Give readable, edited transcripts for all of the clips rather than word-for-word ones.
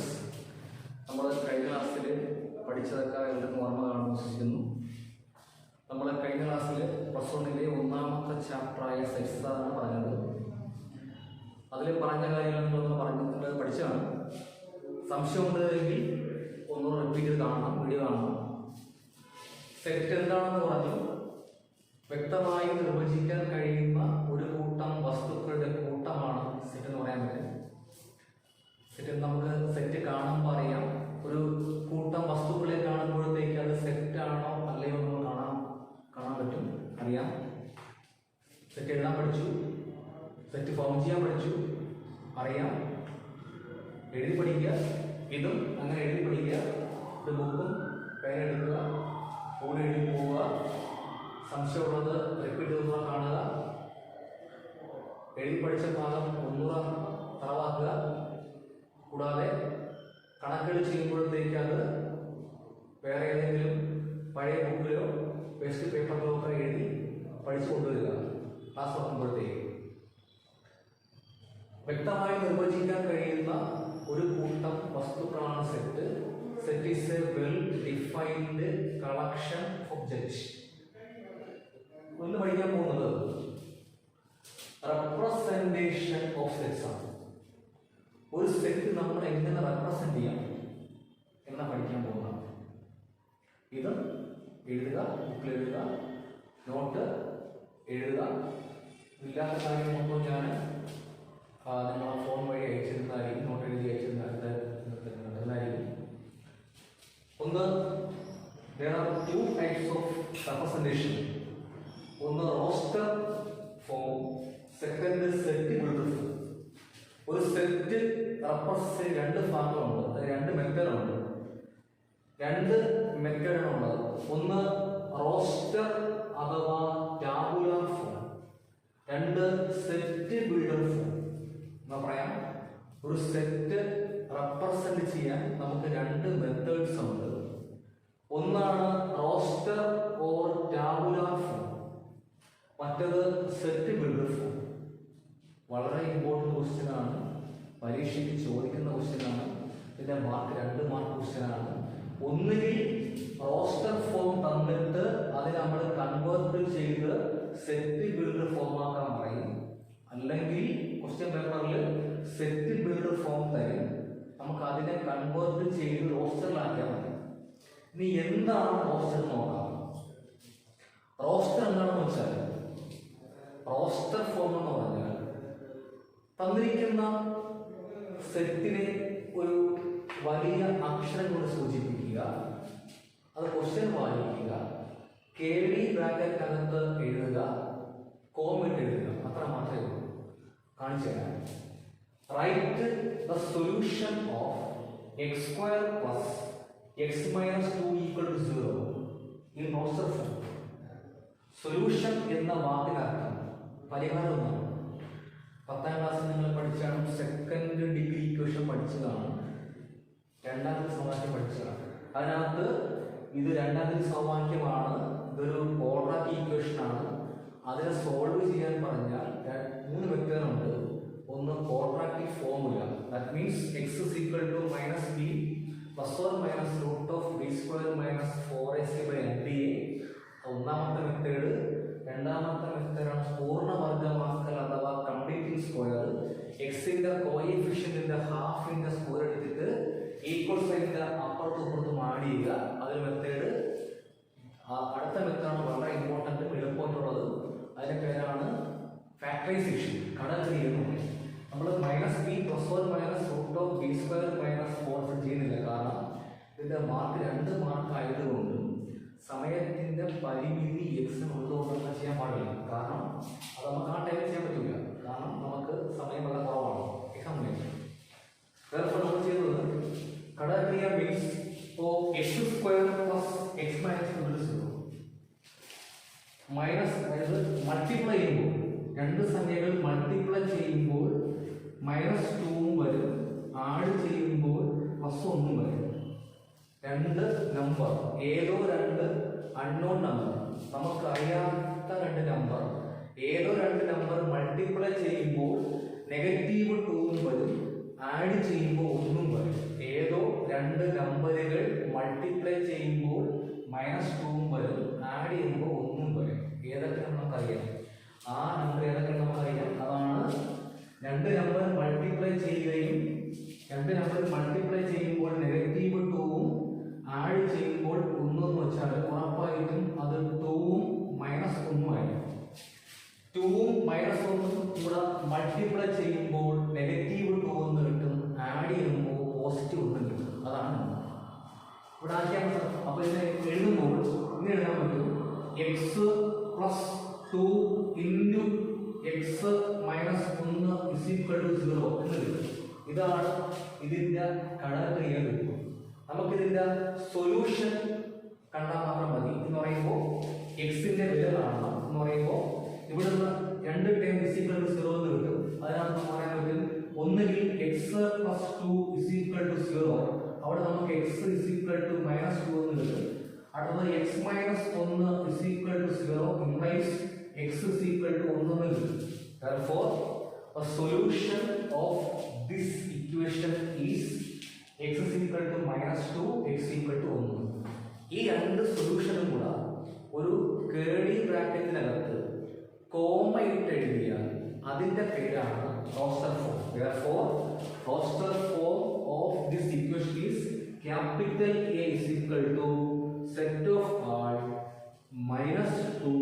Friends, നമ്മൾ കഴിഞ്ഞ ക്ലാസ്സിൽ പഠിച്ചതൊക്കെ എല്ലാവർക്കും ഓർമ്മ കാണുമെന്ന് വിശ്വസിക്കുന്നു. നമ്മൾ കഴിഞ്ഞ ക്ലാസ്സിൽ +1 ഒന്നാമത്തെ ചാപ്റ്ററായ സെറ്റ്സാണ് പറഞ്ഞത്. അതിൽ പറഞ്ഞ കാര്യങ്ങൾ നിങ്ങളൊന്ന് പഠിച്ചതാണ്. സംശയമുണ്ടെങ്കിൽ ഒന്ന് റിപ്പീറ്റ് ചെയ്ത് കാണണം, വീഡിയോ കാണണം. സെറ്റ് എന്താണെന്ന് പറഞ്ഞു. വ്യക്തമായി നിർവചിക്കാൻ കഴിയുന്ന ഒരു കൂട്ടം വസ്തുക്കളുടെ കൂട്ടമാണ് സെറ്റ് എന്ന് പറയാൻ പറ്റും. സെറ്റ് നമുക്ക് സെറ്റ് കാണുമ്പോൾ അറിയാം. ഒരു കൂട്ടം വസ്തുക്കളെ കാണുമ്പോഴത്തേക്ക് അത് സെറ്റാണോ അല്ലയോ എന്ന് കാണാൻ പറ്റും, അറിയാം. സെറ്റ് എഴുതാൻ പഠിച്ചു, സെറ്റ് ഫോം ചെയ്യാൻ പഠിച്ചു, അറിയാം. എഴുതി പഠിക്കുക, ഇതും അങ്ങനെ എഴുതി പഠിക്കുക. ഒരു ബുക്കും പേരെടുക്കുക, കൂടെ എഴുതി പോവുക. സംശയമുള്ളത് റിപ്പീറ്റ് ചെയ്തുള്ള കാണുക. എഴുതി പഠിച്ച ഭാഗം ഒന്നുകൂടെ തറവാക്കുക. കൂടാതെ കണക്കുകൾ ചെയ്യുമ്പോഴത്തേക്ക് അത് വേറെ ഏതെങ്കിലും പഴയ ബുക്കിലോ വേസ്റ്റ് പേപ്പറിലോ ഒക്കെ എഴുതി പഠിച്ചു കൊണ്ടുവരിക. ക്ലാസ് തുറക്കുമ്പോഴത്തേക്ക് വ്യക്തമായി നിർവചിക്കാൻ കഴിയുന്ന ഒരു കൂട്ടം വസ്തുക്കളാണ് set. Set is A well defined collection of objects. ഒന്ന് പഠിക്കാൻ പോകുന്നത് റെപ്രസെന്റേഷൻ ഓഫ് സെറ്റ്സ് ആണ്. ഒരു സെറ്റ് നമ്മൾ എങ്ങനെ റെപ്രസെന്റ് ചെയ്യാം എന്ന് പഠിക്കാൻ പോകുന്നതാണ്. ഇത് എഴുതുക, ബുക്കിൽ എഴുതുക, നോട്ട് എഴുതുക. ഇല്ലാത്ത കാര്യം മൊത്തം ഞാൻ നിങ്ങളെ ഫോൺ വഴി അയച്ചിരുന്നതായിരിക്കും, നോട്ട് എഴുതി അയച്ചിരുന്നതായിരിക്കും. ഒന്ന്, there are two types of representation. ഒന്ന് roster form, second set builder form. ഒരു സെറ്റ് റെപ്രസെന്റ് രണ്ട് ഭാഗങ്ങളുണ്ട്, രണ്ട് മെത്തേഡുണ്ട്. രണ്ട് മെത്തേഡാണുള്ളത്. ഒന്ന് റോസ്റ്റർ അഥവാ ടാബുലാർ ഫോം, രണ്ട് സെറ്റ് ബിൽഡർ ഫോം. എന്താ പറയാം, ഒരു സെറ്റ് റെപ്രസെന്റ് ചെയ്യാൻ നമുക്ക് രണ്ട് മെത്തേഡ്സ് ഉണ്ട്. ഒന്നാണ് റോസ്റ്റർ ഓർ ടാബുലാർ ഫോം, മറ്റത് സെറ്റ് ബിൽഡർ ഫോം. വളരെ ഇമ്പോർട്ടൻറ്റ് ക്വസ്റ്റ്യൻ ആണ്, പരീക്ഷയ്ക്ക് ചോദിക്കുന്ന ക്വസ്റ്റ്യൻ ആണ്. ഇതിന്റെ മാർക്ക് 2 മാർക്ക് ക്വസ്റ്റ്യൻ ആണ്. ഒന്നുകിൽ റോസ്റ്റർ ഫോം തന്നിട്ട് അത് നമ്മൾ കൺവേർട്ട് ചെയ്ത് സെറ്റ് ബിൽഡർ ഫോം ആക്കാൻ പറയും. അല്ലെങ്കിൽ ക്വസ്റ്റ്യൻ പേപ്പറിൽ സെറ്റ് ബിൽഡർ ഫോം തരും, നമുക്ക് അതിനെ കൺവേർട്ട് ചെയ്ത് റോസ്റ്ററിലാക്കിയാൽ മതി. ഇനി എന്താണ് റോസ്റ്റർ നോക്കാം. റോസ്റ്റർ എന്താണെന്ന് വെച്ചാൽ, റോസ്റ്റർ ഫോം എന്ന് പറഞ്ഞാൽ തന്നിരിക്കുന്ന സെറ്റിനെ ഒരു വലിയ അക്ഷരം കൊണ്ട് സൂചിപ്പിക്കുക, അത് ക്വസ്റ്റ്യൻ വായിക്കുക, KD ബ്രാക്കറ്റിനകത്ത് എഴുതുക, കോമിട്ട് എഴുതുക. അത്ര മാത്രമേ ഉള്ളൂ. കാണിച്ചു തരാം. Write the solution of x² + x - 2 = 0 in roster form. Solution എന്ന വാക്കിനർത്ഥം പരിഹാരം എന്നാണ്. 10ാം ക്ലാസ്സിൽ നിങ്ങൾ പഠിച്ചാണ്, സെക്കൻഡ് ഡിഗ്രി ഇക്വേഷൻ പഠിച്ചതാണ്, രണ്ടാമത്തെ സമവാക്യം പഠിച്ചതാണ്. അതിനകത്ത് ഇത് രണ്ടാമത്തെ സമവാക്യമാണ്, ഇതൊരു ക്വാഡ്രാറ്റിക് ഇക്വേഷൻ ആണ്. അതിനെ സോൾവ് ചെയ്യാൻ പറഞ്ഞാൽ 3 മെത്തേഡുണ്ട്. ഒന്ന് quadratic formula, that means x = -b ± √b² - 4ac/3a. ഒന്നാമത്തെ മെത്തേഡ്. രണ്ടാമത്തെ മെത്തേഡാണ് പൂർണ്ണവർഗമാക്കൽ അഥവാ കംപ്ലീറ്റിംഗ് സ്ക്വയർ. എക്സിന്റെ കോഎഫിഷ്യന്റിന്റെ ഹാഫിന്റെ സ്ക്വയർ എടുത്തിട്ട് ഈക്വൽ സൈഡിന്റെ അപ്പുറത്തും ഇപ്പുറത്തും ആഡ് ചെയ്യുക. അതൊരു മെത്തേഡ്. അടുത്ത മെത്തേഡാണ് വളരെ ഇമ്പോർട്ടന്റ്, എളുപ്പമായിട്ടുള്ളത്. അതിന്റെ പേരാണ് ഫാക്ടറൈസേഷൻ, കടക്രിയ എന്ന് പറയും. നമ്മൾ -b ± √b² - 4 ചെയ്യുന്നില്ല. കാരണം ഇതിന്റെ മാർക്ക് 2 മാർക്ക് ആയതുകൊണ്ട് സമയത്തിന്റെ പരിമിതി ഉള്ളതുകൊണ്ടൊന്നും ചെയ്യാൻ പാടില്ല. കാരണം അത് നമുക്ക് ആ ടൈമിൽ ചെയ്യാൻ പറ്റില്ല. കാരണം നമുക്ക് സമയം വളരെ കുറവാണ് എക്സാമിന്. വേറെ നമ്മൾ ചെയ്തത് കടക്രിയ മീൻസ് x² + x - 2 മൈനസ്, അതായത് മൾട്ടിപ്ലൈ ചെയ്യുമ്പോൾ രണ്ട് സംഖ്യകൾ മൾട്ടിപ്ലൈ ചെയ്യുമ്പോൾ -2 വരും, ആഡ് ചെയ്യുമ്പോൾ +1 വരും. രണ്ട് നമ്പർ, ഏതോ രണ്ട് അൺനോൺ നമ്പർ, നമുക്ക് അറിയാത്ത രണ്ട് നമ്പർ, ഏതോ രണ്ട് നമ്പർ മൾട്ടിപ്ലൈ ചെയ്യുമ്പോൾ -2 വരും, ആഡ് ചെയ്യുമ്പോൾ 1 വരും. ചെയ്യുമ്പോൾ -2 വരും, ആഡ് ചെയ്യുമ്പോൾ 1 വരും. ഏതൊക്കെ നമുക്കറിയാം, ആ നമ്പർ ഏതൊക്കെ നമുക്കറിയാം. അതാണ് രണ്ട് നമ്പർ മൾട്ടിപ്ലൈ ചെയ്യുമ്പോൾ -2ഉം ആഡ് ചെയ്യുമ്പോൾ 1 എന്ന് വെച്ചാൽ ഉറപ്പായിട്ടും അത് 2ഉം -1ഉം ആയിരിക്കും. 2ഉം -1ഉം ഇവിടെ മൾട്ടിപ്ലൈ ചെയ്യുമ്പോൾ -2 എന്ന് കിട്ടും, ആഡ് ചെയ്യുമ്പോൾ +1 കിട്ടും. അതാണ് ഇവിടെ ആക്കിയാൽ. അപ്പോൾ ഇതിനെ എഴുതുമ്പോൾ ഇങ്ങനെ എഴുതാൻ പറ്റും, x+2 ഇൻറ്റു x -1 0 എന്ന് കിട്ടും. ഇതാണ് ഇതിൻ്റെ ഘടകക്രിയ കിട്ടും. നമുക്കിതിൻ്റെ സൊല്യൂഷൻ കണ്ടാൽ മാത്രം മതി. എന്ന് പറയുമ്പോൾ എക്സിന്റെ വില കാണണം. എന്ന് പറയുമ്പോൾ ഇവിടുന്ന് 2 ടൈം = 0 എന്ന് കിട്ടും. അതിനകത്ത് നമുക്ക് പറയാൻ പറ്റും ഒന്നുകിൽ x+2 = 0, അവിടെ നമുക്ക് x = -2 എന്ന് കിട്ടും. അടുത്തത് x - 1 = 0 implies x = 1 എന്ന് കിട്ടും. Therefore, a solution of this equation is x = -2, x = 1. ഈ രണ്ട് സൊല്യൂഷനും കൂടെ ഒരു കേർലി ബ്രാക്കറ്റിനകത്ത് കോമ ഇട്ട് എഴുതിയാൽ അതിന്റെ പേരാണ് roster form. Therefore, roster form of this equation is capital A = set of all -2,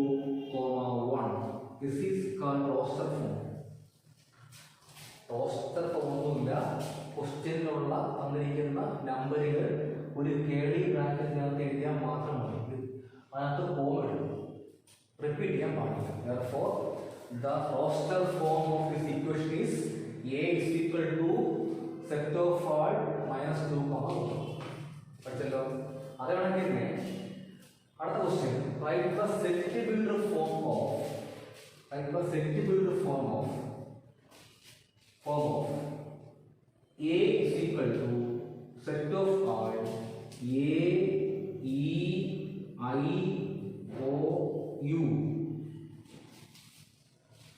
1. This is called roster form. Roster ഫോമൊന്നുമില്ല. ക്വസ്റ്റ്യനിലുള്ള തന്നിരിക്കുന്ന നമ്പറുകൾ ഒരു കേർലി ബ്രാക്കറ്റിനകത്ത് എഴുതിയാൽ മാത്രം മതി. അതിനകത്ത് കോമ ഇടും, റിപ്പീറ്റ് ചെയ്യാൻ പാടില്ല. Therefore, the roster form of this equation is A = set of all -2, 1. പഠിച്ചല്ലോ. അത് കണക്കിന് അടുത്ത question, write the set builder form of A = set of all A, E, I, O, U.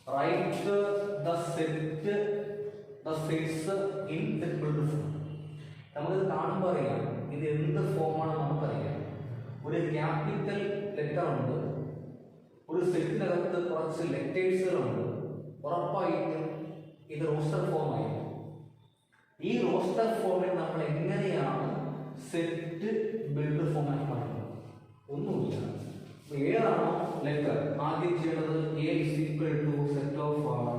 Write the sets in set builder form. നമുക്കിത് കാണുമ്പോൾ അറിയാം ഇത് എന്ത് ഫോമാണ് നമുക്കറിയാം. ഒരു ക്യാപിറ്റൽ ലെറ്റർ ഉണ്ട്, ഒരു സെറ്റിനകത്ത് കുറച്ച് ലെറ്റേഴ്സുകളുണ്ട്, ഉറപ്പായിട്ടും ഇത് റോസ്റ്റർ ഫോം ആയിരിക്കും. ഈ റോസ്റ്റർ ഫോമിൽ നമ്മൾ എങ്ങനെയാണ് സെറ്റ് ബിൽഡ് ഫോമാക്കി മാറ്റുന്നത്? ഒന്നുമില്ല. ഏതാണോ ലെറ്റർ ആദ്യം ചെയ്യേണ്ടത് A = set of all.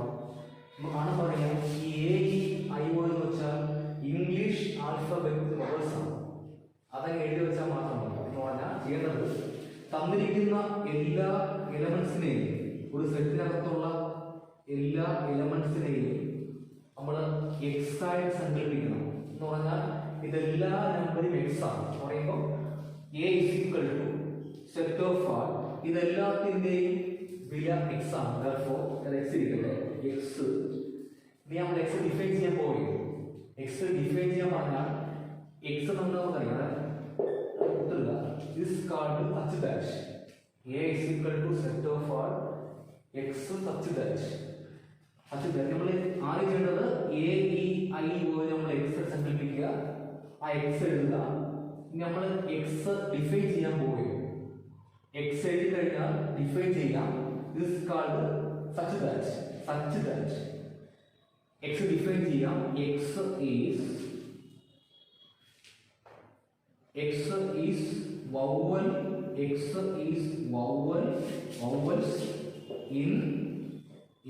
നമുക്കാണ് പറയാം ഈ A, E, I, O എന്ന് വെച്ചാൽ ഇംഗ്ലീഷ് ആൽഫബറ്റ് വവൽസ് ആണ്. അതങ്ങ് എഴുതി വെച്ചാൽ മാത്രം മതി. എന്ന് പറഞ്ഞാൽ ചെയ്യേണ്ടത് തന്നിരിക്കുന്ന എല്ലാ എലമെന്റ്സിനെയും, ഒരു സെറ്റിനകത്തുള്ള എല്ലാ എലമെന്റ്സിനെയും നമ്മൾ എക്സ് ആയി സങ്കല്പിക്കണം. എന്ന് പറഞ്ഞാൽ ഇതെല്ലാ നമ്പറും എക്സ് ആണ്. എന്ന് പറയുമ്പോൾ A = set of all, ഇതെല്ലാത്തിൻ്റെയും വില എക്സ് ആണ്. Therefore, എക്സ് ഇരിക്കട്ടെ, എക്സ്. ഇനി നമ്മൾ എക്സ് ഡിഫൈൻ ചെയ്യാൻ പോവുകയും എക്സ് ഡിഫൈൻ ചെയ്യാൻ പറഞ്ഞാൽ എക്സ് നമുക്കറിയാം is called such that A = set of all x such that നമ്മൾ ആദ്യം ചെയ്യേണ്ടത് A, E, I, O നമ്മൾ എക്സ് സങ്കല്പിക്കുക, ആ എക്സ് എഴുതുക. നമ്മൾ എക്സ് ഡിഫൈൻ ചെയ്യാൻ പോവുകയും എക്സ് എഴുതി കഴിഞ്ഞാൽ ഡിഫൈൻ ചെയ്യാം. This called such that X define ചെയ്യാം. X is vowel, x is vowels in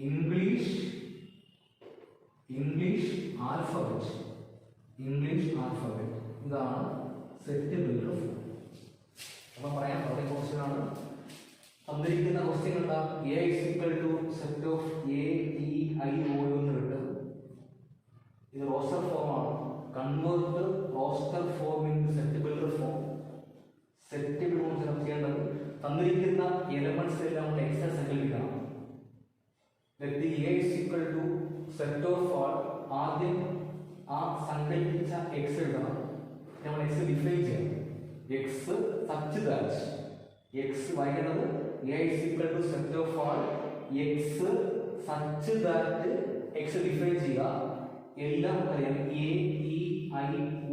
English alphabet. ഇതാണ് സെറ്റ് ബിൽഡർ ഫോം. അപ്പോൾ പറയാം, വളരെ ക്വസ്റ്റ്യൻ ആണ് തന്നിരിക്കുന്ന ക്വസ്റ്റ്യൻ എന്താ? A = set of A, E, I, O എന്ന് കിട്ടും. ഇത് റോസ്റ്റർ ഫോം ആണ്. Convert roster form in set builder form. Set builder form ചെയ്യേണ്ടത് തന്നിരിക്കുന്ന എലമെന്റ്സ് എല്ലാം നമ്മൾ എക്സ് സങ്കല്പിക്കണം. A = set of all, ആദ്യം ആ സങ്കല്പിച്ച എക്സ് എഴുതണം. നമ്മൾ എക്സ് ഡിഫൈൻ ചെയ്യണം. എക്സ് such that എക്സ് വായിക്കുന്നത് A = set of all X such that X define ചെയ്യുക. എല്ലാം അറിയാം A, E, I,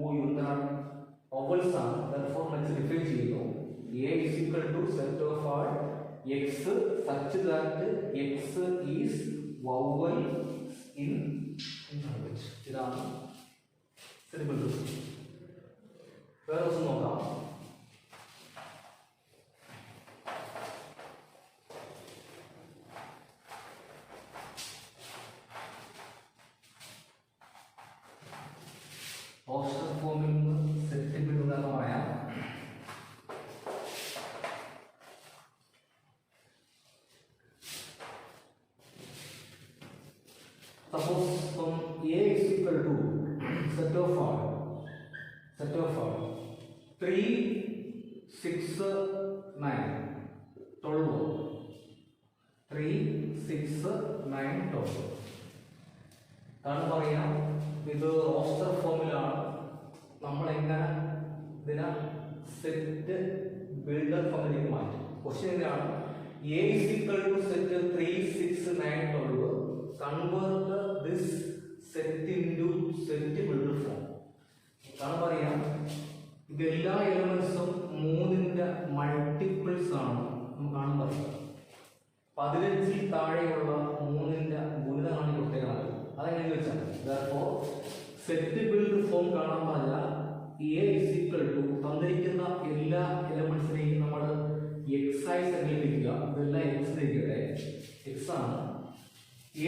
O എന്താണ് വവൽസ് ആണ്. Therefore, let's ഡിഫൈൻ ചെയ്യുന്നു. A is equal to set of all x such that x is vowel in language. ഇതാണ് simple rules. വേറെ ദിവസം നോക്കാം. ഓപ്ഷൻ ഫോമിൽ നിന്ന് സെറ്റ് ബിൽഡെന്ന് പറയാം. Suppose from A is equal to set of all 3, 6, 9, 12. 3, 6, 9, 12. കാരണം പറയാം ഇത് റോസ്റ്റർ ഫോമിലാണ്. നമ്മളെങ്ങനെ ഇതിനെ സെറ്റ് ബിൽഡർ ഫോമിലേക്ക് മാറ്റും. ക്വസ്റ്റ്യൻ എങ്ങനെയാണ്? A is equal to set 3, 6, 9, 12. Convert this set into set builder form. കാരണം പറയാം ഇതെല്ലാ എലമെന്റ്സും 3ന്റെ മൾട്ടിപ്പിൾസ് ആണ്. നമുക്ക് കാണാൻ പറയാം 15ൽ താഴെയുള്ള 3ന്റെ ഗുണിതമാണ് കൊടുത്തേക്കുന്നത്. അതെങ്ങനെ വെച്ചാൽ സെറ്റ് ബിൽഡ് ഫോം കാണാൻ പറഞ്ഞാൽ A is equal to തന്നിരിക്കുന്ന എല്ലാ എലമെന്റ്സിനെയും നമ്മൾ എക്സ് ആയി സങ്കല്പിക്കുക. ഇതെല്ലാം എക്സ് ഇരിക്കട്ടെ, എക്സ് ആണ്.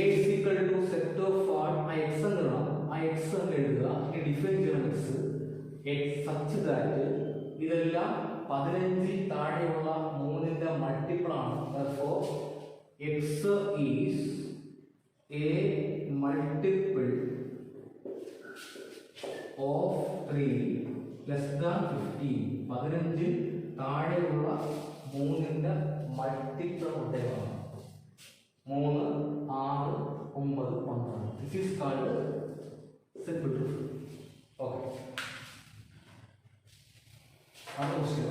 A is equal to set of all ആ എക്സ് എന്നെഴുതാം. ആ എക്സ് എന്ന് എഴുതുക. ഈ ഡിഫൈൻ ചെയ്യണം എക്സ് സച്ച് ദാറ്റ് ഇതെല്ലാം 15ൽ താഴെയുള്ള 3ന്റെ മൾട്ടിപ്പിൾ ആണ്. therefore x is a multiple of 3 less than 15. 15ൽ താഴെയുള്ള 3ന്റെ മൾട്ടിപ്പിൾ ഉള്ളതാണ്. 3, 6, 9, 12. This is called set builder form. Okay. Other question.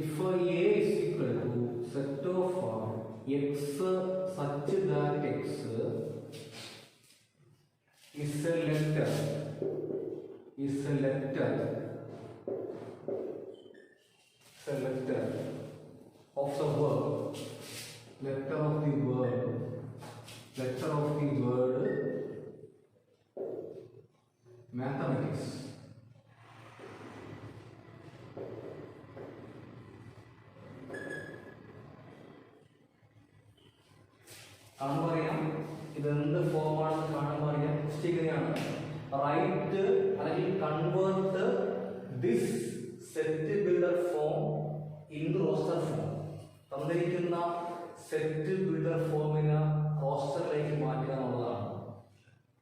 If A is equal to set of x such that x is a letter of the word, letter of the word mathematics. കാണാൻ പറയാം ഇതെന്ത് ഫോമാണെന്ന് കാണാൻ പറയാം. ഇങ്ങനെയാണ് write അല്ലെങ്കിൽ convert this set builder form in roster form. തന്നിരിക്കുന്ന set builder ഫോമിനെ റോസ്റ്ററിലേക്ക് മാറ്റുക എന്നുള്ളതാണ്.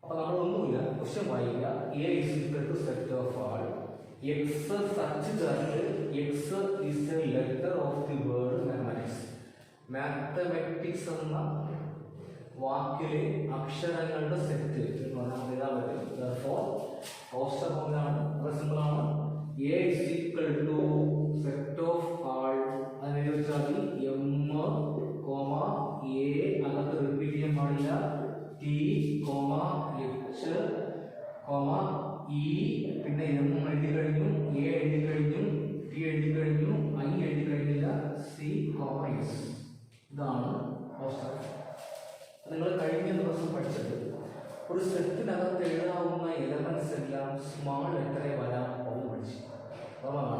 അപ്പൊ നമ്മളൊന്നുമില്ല, ക്വസ്റ്റ്യൻ വായിക്കുക. A is equal to set of all x such that x is a letter of the word mathematics. Mathematics എന്ന വാക്കിലെ അക്ഷരങ്ങളുടെ സെറ്റ് എന്ന് പറഞ്ഞാൽ എഴുതാൻ പറ്റും. therefore റോസ്റ്റർ ഫോമിലാണ്, സിമ്പിൾ ആണ്. A is equal to set of all അതിനെ വെച്ചാൽ m, a അകത്ത് റിപ്പീറ്റ് ചെയ്യാൻ പാടില്ല. t, h, e പിന്നെ m എഴുതി കഴിഞ്ഞു, a എഴുതി കഴിഞ്ഞു, t എഴുതി കഴിഞ്ഞു, i എഴുതി കഴിഞ്ഞില്ല, c, s. ഇതാണ് റോസ്റ്റർ. നിങ്ങൾ കഴിഞ്ഞ ദിവസം പഠിച്ചത് ഒരു സെറ്റിനകത്ത് എഴുതാവുന്ന എലമെന്റ്സ് എല്ലാം സ്മാൾ ലെറ്ററെ വരാൻ ഒന്ന് പഠിച്ചു. അതാണ്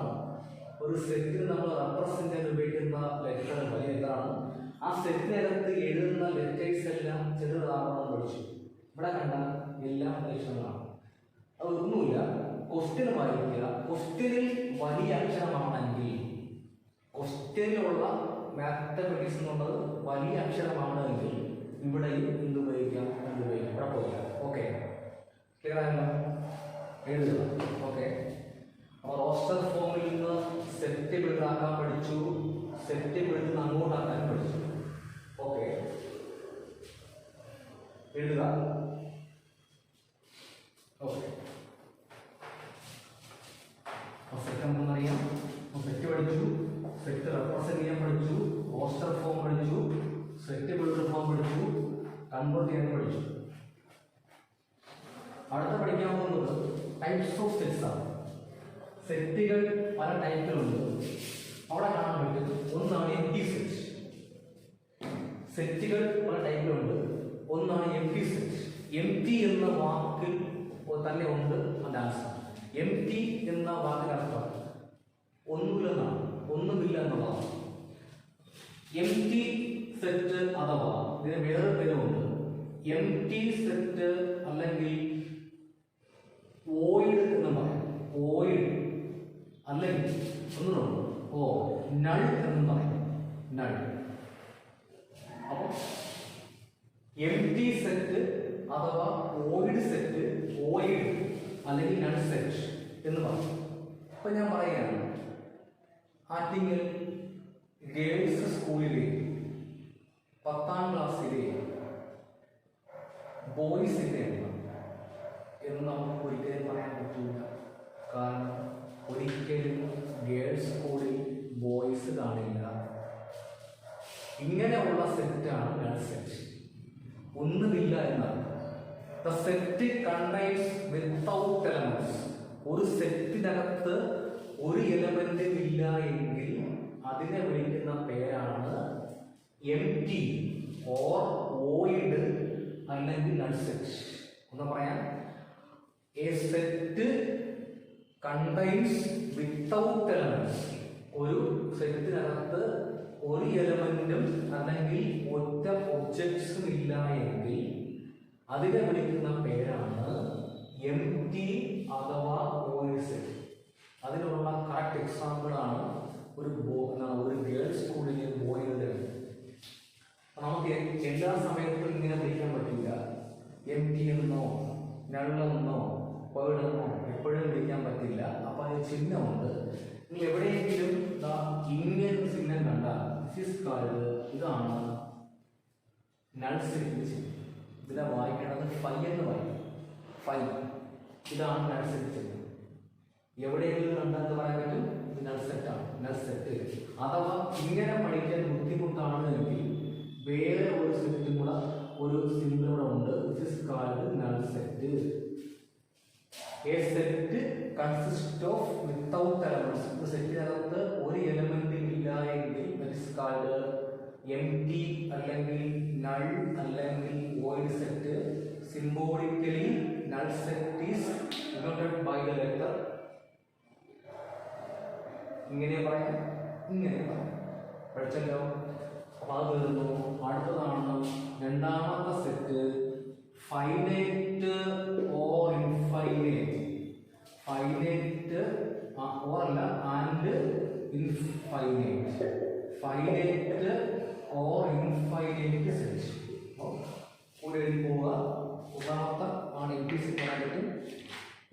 ഒരു സെറ്റിൽ നമ്മൾ റെപ്രസെന്റ് ചെയ്യാൻ ഉപയോഗിക്കുന്ന ലെറ്റർ വലിയ ലെറ്ററാണ്. ആ സെറ്റിനകത്ത് എഴുതുന്ന ലെറ്റേഴ്സ് എല്ലാം ചെറുതാണെന്ന് പഠിച്ചു. ഇവിടെ കണ്ട എല്ലാം ലക്ഷണങ്ങളാണ്. അതൊന്നുമില്ല. ക്വസ്റ്റ്യൻ വായിക്കുക. ക്വസ്റ്റ്യനിൽ വലിയ അക്ഷരമാണെങ്കിൽ, ക്വസ്റ്റ്യനിലുള്ള മാത്തമാറ്റിക്സ് എന്നുള്ളത് വലിയ അക്ഷരമാണെങ്കിൽ ഇവിടെയും എന്ത് ഉപയോഗിക്കാം, ഇവിടെ പോയില്ല. ഓക്കെ, ക്ലിയർ ആയല്ലോ? എഴുതുക. ഓക്കെ, അപ്പോൾ റോസ്റ്റർ ഫോമിൽ നിന്ന് സെറ്റ് ബിൽഡ് ആക്കാൻ പഠിച്ചു, സെറ്റ് ബിൽഡ് അങ്ങോട്ടാക്കാൻ പഠിച്ചു. ഓക്കെ, എഴുതുക. ഓക്കെ, നമുക്കറിയാം. സെറ്റ് പഠിച്ചു, സെറ്റ് റെപ്രസെന്റ് ചെയ്യാൻ പഠിച്ചു, പോസ്റ്റർ ഫോം പഠിച്ചു, സെറ്റ് ബിൽഡർ ഫോം പഠിച്ചു, കൺവേർട്ട് ചെയ്യാൻ പഠിച്ചു. അടുത്ത പഠിക്കാൻ പോകുന്നത് ടൈപ്സ് ഓഫ് സെറ്റ്സ് ആണ്. സെറ്റുകൾ പല ടൈപ്പിലുണ്ട്. അവിടെ കാണാൻ പറ്റും. ഒന്നാണ് എംപ്റ്റി സെറ്റ്. സെറ്റുകൾ പല ടൈപ്പിലുണ്ട്. ഒന്നാണ് എംപ്റ്റി സെറ്റ്. എംപ്റ്റി എന്ന വാക്കിൽ തന്നെ ഉണ്ട് അതിന്റെ ആൻസർ. എംപ്റ്റി എന്ന വാക്കിന്റെ അർത്ഥം ഒന്നുമില്ലെന്നാണ്, ഒന്നുമില്ല എന്നുള്ളതാണ്. എംപ്റ്റി സെറ്റ് അഥവാ ഇതിന് വേറെ പേരുണ്ട്. എംപ്റ്റി സെറ്റ് അല്ലെങ്കിൽ വോയിഡ് എന്ന് പറയാം. വോയിഡ് അല്ലെങ്കിൽ ഒന്നുണ്ട് നൾ എന്ന് പറയും. നൾ. അപ്പോൾ എംപ്റ്റി സെറ്റ് അഥവാ വോയിഡ് സെറ്റ്, വോയിഡ് അല്ലെങ്കിൽ നൾ സെറ്റ് എന്ന് പറയും. അപ്പൊ ഞാൻ പറയുകയാണ്, ആറ്റിങ്ങൽ ഗേൾസ് സ്കൂളിലെ 10ാം ക്ലാസ്സിലെ ബോയ്സിന്റെ എണ്ണം എന്ന് നമുക്ക് ഒരിക്കലും പറയാൻ പറ്റില്ല. കാരണം ഒരിക്കലും ഗേൾസ് സ്കൂളിൽ ബോയ്സ് കാണില്ല. ഇങ്ങനെയുള്ള സെറ്റാണ് നൾ സെറ്റ്. ഒന്നുമില്ല എന്നർത്ഥം. The set contains without elements. ഒരു സെറ്റിനകത്ത് ഒരു എലമെന്റും ഇല്ല എങ്കിൽ അതിനെ വിളിക്കുന്ന പേരാണ് എംപ്റ്റി ഓർ വോയിഡ് അല്ലെങ്കിൽ നൾ സെറ്റ്. ഒന്ന് പറയാം, A set contains without elements. ഒരു സെറ്റിനകത്ത് ഒരു എലമെന്റും അല്ലെങ്കിൽ ഒറ്റ ഒബ്ജക്ട്സും ഇല്ല എങ്കിൽ അതിനെ വിളിക്കുന്ന പേരാണ് എംപ്റ്റി അഥവാ വോയിഡ് സെറ്റ്. അതിനുള്ള കറക്റ്റ് എക്സാമ്പിൾ ആണ് ഒരു ഗേൾസ് സ്കൂളിലെ ബോയുടെ. നമുക്ക് എല്ലാ സമയത്തും ഇങ്ങനെ വിളിക്കാൻ പറ്റില്ല. എംപ്റ്റി എന്നോ നള്ളെന്നോ പേടെന്നോ എപ്പോഴും വിളിക്കാൻ പറ്റില്ല. അപ്പൊ അതിന് ചിഹ്നമുണ്ട്. നിങ്ങൾ എവിടെയെങ്കിലും ഇങ്ങനെ ചിഹ്നം കണ്ടാൽ ഇതാണ് നൾ സെറ്റ് ചിഹ്നം. ഇതിനെ വായിക്കേണ്ടത് ഫൈ എന്ന് വായിക്കും. ഫൈ. ഇതാണ് നൾ സെറ്റ് ചിഹ്നം. എവിടെയെങ്കിലും കണ്ടെന്ന് പറയാൻ പറ്റും, ഇത് നൾ സെറ്റാണ്, നൾ സെറ്റ്. അഥവാ ഇങ്ങനെ പഠിക്കാൻ ബുദ്ധിമുട്ടാണ് എങ്കിൽ വേറെ ഒരു സെറ്റും കൂടെ, ഒരു സിമ്പിൾ കൂടെ ഉണ്ട്. Null set. A set consist of without elements. ഒരു സെറ്റിനകത്ത് ഒരു എലമെന്റ് ഇല്ല എങ്കിൽ എംപ്റ്റി അല്ലെങ്കിൽ നൾ അല്ലെങ്കിൽ void set. Symbolically null set is denoted by the letter. ഇങ്ങനെ പറയാം, ഇങ്ങനെ പറയാം. പഠിച്ചല്ലോ. അപ്പൊ അത് വരുന്നു. അടുത്തതാണ് രണ്ടാമത്തെ set, finite or infinite. Finite or അല്ല, and infinite. Finite or infinite set. കൂടെ എഴുതി പോവുക. ഒന്നാമത്തെ ആണ് എംപ്റ്റി സെറ്റ് പറയാൻ പറ്റും.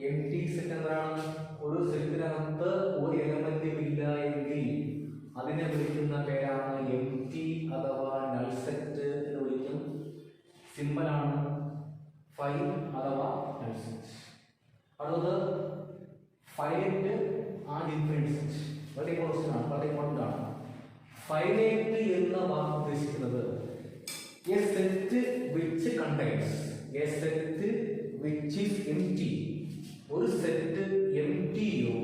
എംപ്റ്റി സെറ്റ് എന്താണ്? ഒരു സെറ്റിനകത്ത് ഒരു എലമെന്റും ഇല്ല എങ്കിൽ അതിനെ വിളിക്കുന്ന പേരാണ് എംപ്റ്റി അഥവാ നൾ സെറ്റ് എന്ന് വിളിക്കും. സിമ്പിളാണ്, ഫൈ അഥവാ നൾ സെറ്റ്. അടുത്തത് ഫൈനൈറ്റ് ആൻഡ് ഇൻഫൈനൈറ്റ് സെറ്റ്. വളരെ ഇമ്പോർട്ടൻ്റ് ആണ്. ഫൈനൈറ്റ് എന്ന വാക്ക് ഉദ്ദേശിക്കുന്നത് A set which contains, A set which is empty. ഒരു സെറ്റ് എംപ്റ്റിയോ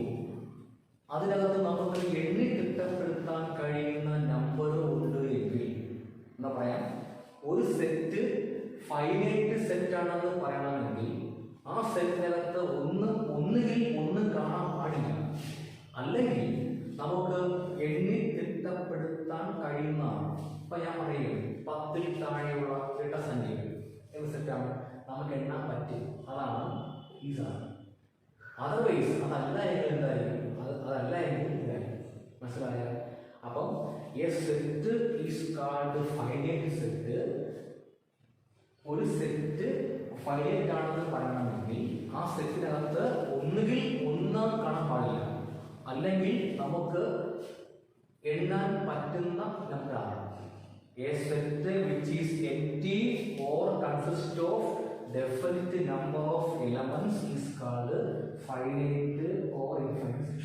അതിനകത്ത് നമുക്ക് എണ്ണി തിട്ടപ്പെടുത്താൻ കഴിയുന്ന നമ്പറോ ഉണ്ട് എങ്കിൽ എന്താ പറയാം, ഒരു സെറ്റ് ഫൈനൈറ്റ് സെറ്റ് ആണെന്ന് പറയണമെങ്കിൽ ആ സെറ്റിനകത്ത് ഒന്നുകിൽ ഒന്നും കാണാൻ പാടില്ല, അല്ലെങ്കിൽ നമുക്ക് എണ്ണി തിട്ടപ്പെടുത്താൻ കഴിയുന്നതാണ്. ഇപ്പൊ ഞാൻ പറയുകയും 10ൽ താഴെയുള്ള ഇരട്ടസംഖ്യകൾ എന്ന സെറ്റാണ് നമുക്ക് എണ്ണാൻ പറ്റും. അതാണ് ഈ സാധനം. അതർവൈസ് അതല്ല എങ്കിൽ എന്തായിരിക്കും? അതല്ല എങ്കിൽ ഇതായിരിക്കും. മനസ്സിലായ? അപ്പം A set is called finite set. ഒരു സെറ്റ് ഫൈനൈറ്റ് ആണെന്ന് പറയണമെങ്കിൽ ആ സെറ്റിനകത്ത് ഒന്നുകിൽ ഒന്ന് കാണാൻ പാടില്ല, അല്ലെങ്കിൽ നമുക്ക് എണ്ണാൻ പറ്റുന്ന നമ്പറാണ്. A set which is empty or consists of definite number of elements is called finite or infinite.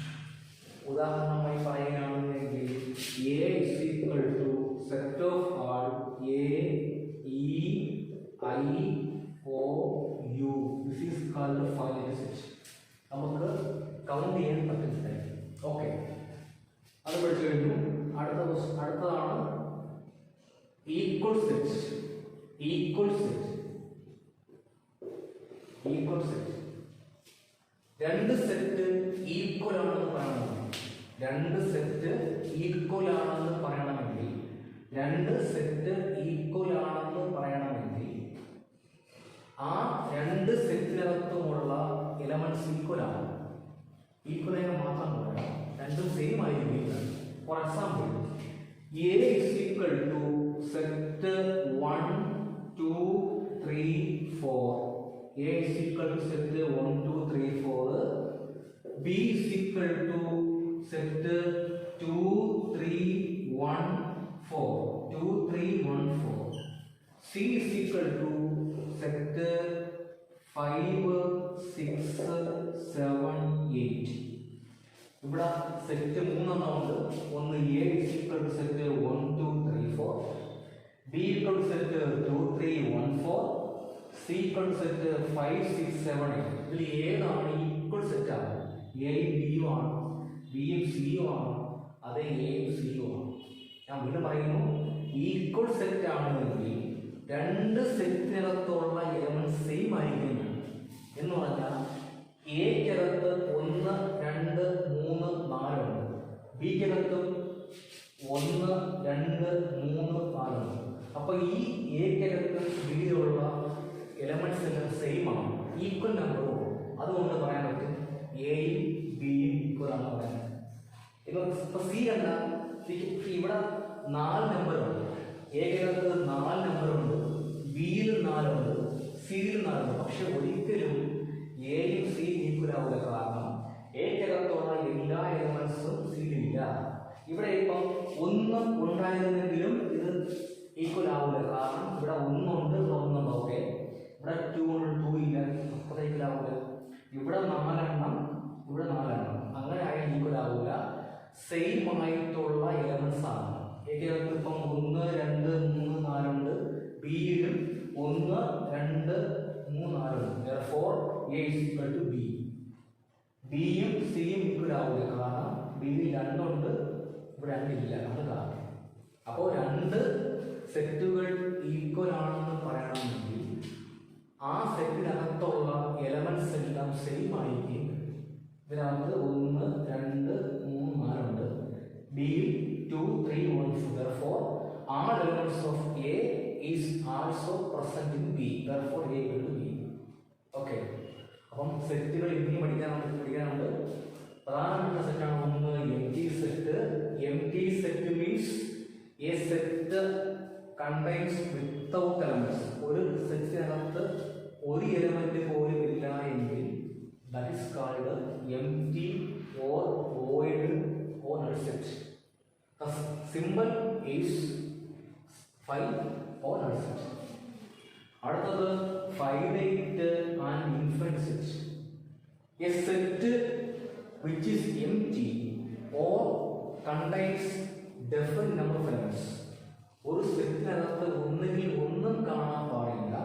ഉദാഹരണമായി പറയുകയാണെങ്കിൽ A is equal to set of all A E I O U. This is called finite set. നമുക്ക് count ചെയ്യാൻ പറ്റുന്നില്ല. Okay, അത് പഠിച്ചു കഴിഞ്ഞു. അടുത്തതാണ് equal set. Equal set രണ്ട് സെറ്റ് ഈക്വൽ ആണെന്ന് പറയണമെങ്കിൽ രണ്ട് സെറ്റ് ഈക്വൽ ആണെന്ന് പറയണമെങ്കിൽ ആ രണ്ട് സെറ്റിനകത്തുമുള്ള എലമെന്റ്സ് ഈക്വൽ ആണ്. ഈക്വൽ ആയ മാത്രം പറയാം, രണ്ടും സെയിം ആയിരിക്കില്ല. For example, A is equal to set 1 2 3 4. A is equal to set 1 2 3 4. B is equal to set 2 3 1 4. 2 3 1 4. C is equal to set 5 6 7 8. ഇവിടെ സെറ്റ് 3 ഉണ്ട്. ഒന്ന് A is equal to set 1 2 3 4. B equal to set 2 3 1 4. C equal to set 5 6 7 8. ഇതിൽ ഏതാണ് equal set ആണ്? എയും ബിയും ആണ്, ബിയും സിയും ആണ്, അതേ എയും സിയും ആണ്. ഞാൻ വീണ്ടും പറയുന്നു, ഈക്വൽ സെറ്റ് ആണെങ്കിൽ രണ്ട് സെറ്റിനകത്തുള്ള എലമെന്റ് സെയിം ആയിരിക്കും. എന്ന് പറഞ്ഞാൽ എക്കകത്ത് 1 2 3 4 ഉണ്ട്, ബിക്കകത്തും 1 2 3 4 ഉണ്ട്. അപ്പൊ ഈ എക്കകത്ത് ബിയിലുള്ള എലമെന്റ്സ് എല്ലാം സെയിം ആണ്, ഈക്വൽ നമ്പറും. അതുകൊണ്ട് പറയാൻ പറ്റും എയും ബിയും ഈക്വൽ ആണ് പറയാൻ. ഇപ്പൊ സി കണ്ട, ഇവിടെ 4 നമ്പറുണ്ട്. എക്കകത്ത് 4 നമ്പറുണ്ട്, ബിയിൽ 4 ഉണ്ട്, സിയിൽ 4 ഉണ്ട്. പക്ഷെ ഒരിക്കലും എയും സിയും ഈക്വൽ ആവില്ല. കാരണം എക്കകത്തുള്ള എല്ലാ എലമെന്റ്സും സിയിലില്ല. ഇവിടെ ഇപ്പം 1 ഉണ്ടായിരുന്നെങ്കിലും ഇത് ഈക്വൽ ആവില്ല. കാരണം ഇവിടെ 1 ഉണ്ട്, 1 ഉണ്ട്. ഓക്കെ, ഇവിടെ 2 ഉണ്ട്, 2 ഇല്ല, അപ്പോൾ ഈക്വൽ ആവില്ല. ഇവിടെ 4 എണ്ണം, ഇവിടെ 4 എണ്ണം, അങ്ങനെ ആയി ഈക്വൽ ആവില്ല. സെയിം ആയിട്ടുള്ള എലമെന്റ്സ് ആണ്. ഏകദേശം ഇപ്പം 1 2 3 4 ഉണ്ട്, ബിയിലും 1 2 3 4 ഉണ്ട്. therefore A is equal to B. ബിയും സിയും ഈക്വൽ ആവില്ല. കാരണം ബിയിൽ 2 ഉണ്ട്, ഇവിടെ 2 ഇല്ല, അത് കാരണം. അപ്പോൾ രണ്ട് സെറ്റുകൾ ഈക്വൽ ആണെന്ന് പറയണമെങ്കിൽ ആ സെറ്റിനകത്തുള്ള എലമെന്റ്സ് എല്ലാം സെയിം ആയിരിക്കും. ഇതിനകത്ത് 1 2 3 4 ഉണ്ട്, ബിയിൽ 2 3 1 4. therefore all elements of A is also present in B. therefore A equal to B. Okay, അപ്പം സെറ്റുകൾ ഇനി പഠിക്കാനുണ്ട്. പ്രധാനപ്പെട്ട സെറ്റാണ് ഒന്ന് empty set. Empty set means A set contains without elements. ഒരു സെറ്റിനകത്ത് ഒരു എലമെന്റ് പോലും ഇല്ല എങ്കിൽ that is called empty or void or null set. The symbol is phi or null set. അടുത്തത് finite and infinite set. A set which is empty or contains definite number of elements. ഒരു സെറ്റിനകത്ത് ഒന്നുകിൽ ഒന്നും കാണാൻ പാടില്ല,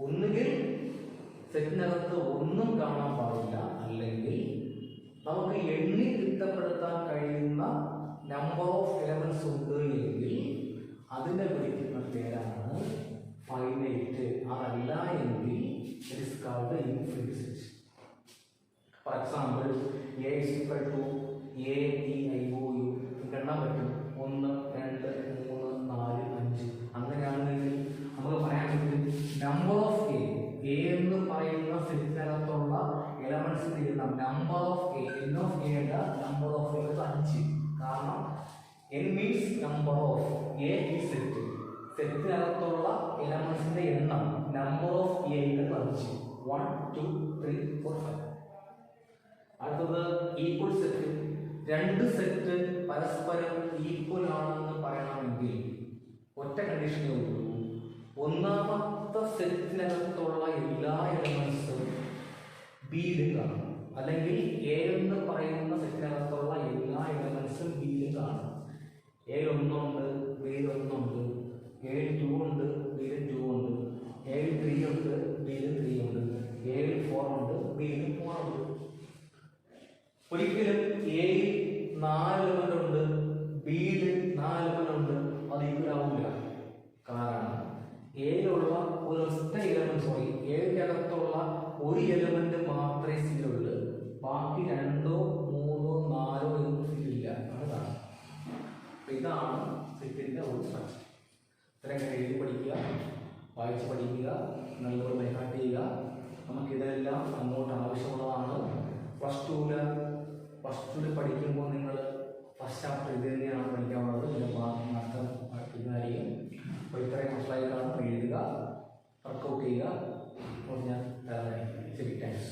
ഒന്നുകിൽ സെറ്റിനകത്ത് ഒന്നും കാണാൻ പാടില്ല, അല്ലെങ്കിൽ നമുക്ക് എണ്ണി തിട്ടപ്പെടുത്താൻ കഴിയുന്ന നമ്പർ ഓഫ് എലമെന്റ്സ് ഉണ്ട് എങ്കിൽ അതിനെ വിളിക്കുന്ന പേരാണ് ഫൈനൈറ്റ്. അതല്ല എങ്കിൽ it is called infinite set. For example, A is equal to A E I O U എണ്ണാൻ പറ്റും. 1 2 3 4 5. അങ്ങനെയാണെങ്കിൽ നമുക്ക് പറയാൻ പറ്റും നമ്പർ ഓഫ് എ എന്ന് പറയുന്ന സെറ്റിനകത്തുള്ള എലമെന്റ്സിന്റെ എണ്ണം number of A, N of എയുടെ നമ്പർ ഓഫ് എ 5. കാരണം N means number of A ഈ സെറ്റ്, സെറ്റിനകത്തുള്ള എലമെന്റ്സിന്റെ എണ്ണം നമ്പർ ഓഫ് എ 5. 1 2 3 4 5. അടുത്തത് ഈക്വൽ സെറ്റ്. രണ്ട് സെറ്റ് പരസ്പരം ഈക്വൽ ആണെന്ന് പറയണമെങ്കിൽ ഒറ്റ കണ്ടീഷനേ ഉള്ളൂ. ഒന്നാമത്തെ സെറ്റിനകത്തുള്ള എല്ലാ എലമെന്റ്സും ബിയിൽ കാണും, അല്ലെങ്കിൽ എ എന്ന് പറയുന്ന സെറ്റിനകത്തുള്ള ഒന്നുണ്ട്, ബിയിൽ ഒന്നുണ്ട്, എയിൽ 2 ഉണ്ട്, ബിയിൽ 2 ഉണ്ട്, എയിൽ 3 ഉണ്ട്, ബിയിൽ 3 ഉണ്ട്, എയിൽ 4 ഉണ്ട്, ബിയിൽ 4 ഉണ്ട്. ഒരിക്കലും എയിൽ 4 എലമെന്റ് ഉണ്ട്, ബിയിൽ 4 എലമെന്റ് ഉണ്ട്, അത് ഈക്വൽ ആവില്ല. കാരണം എയിലുള്ള ഒരൊറ്റ എലമെന്റ്, സോറി, എയിലകത്തുള്ള ഒരു എലമെന്റ് മാത്രമേ സിയിലുള്ളൂ, ബാക്കി 2, 3, 4 ഒന്നും സിയിലില്ല. അതാണ്. ഇതാണ് സെറ്റിന്റെ ഒരു സ്ട്രക്ചർ. ഇത്രയും എഴുതി പഠിക്കുക, വായിച്ച് പഠിക്കുക, നല്ലപോലെ ബൈഹാർട്ട് ചെയ്യുക. നമുക്കിതെല്ലാം അങ്ങോട്ട് ആവശ്യമുള്ളതാണ്. പ്ലസ് ടുവിൽ പഠിക്കുമ്പോൾ നിങ്ങൾ ഫസ്റ്റ് ചാപ്റ്റർ ഇത് തന്നെയാണ് പഠിക്കാനുള്ളത്. ഇതിൻ്റെ ഭാഗം അർത്ഥം പഠിക്കുന്നതായിരിക്കും. അപ്പോൾ ഇത്രയും മനസ്സിലായി കാണും, എഴുതുക, വർക്കൗട്ട് ചെയ്യുക. ഞാൻ ശരി, താങ്ക്സ്.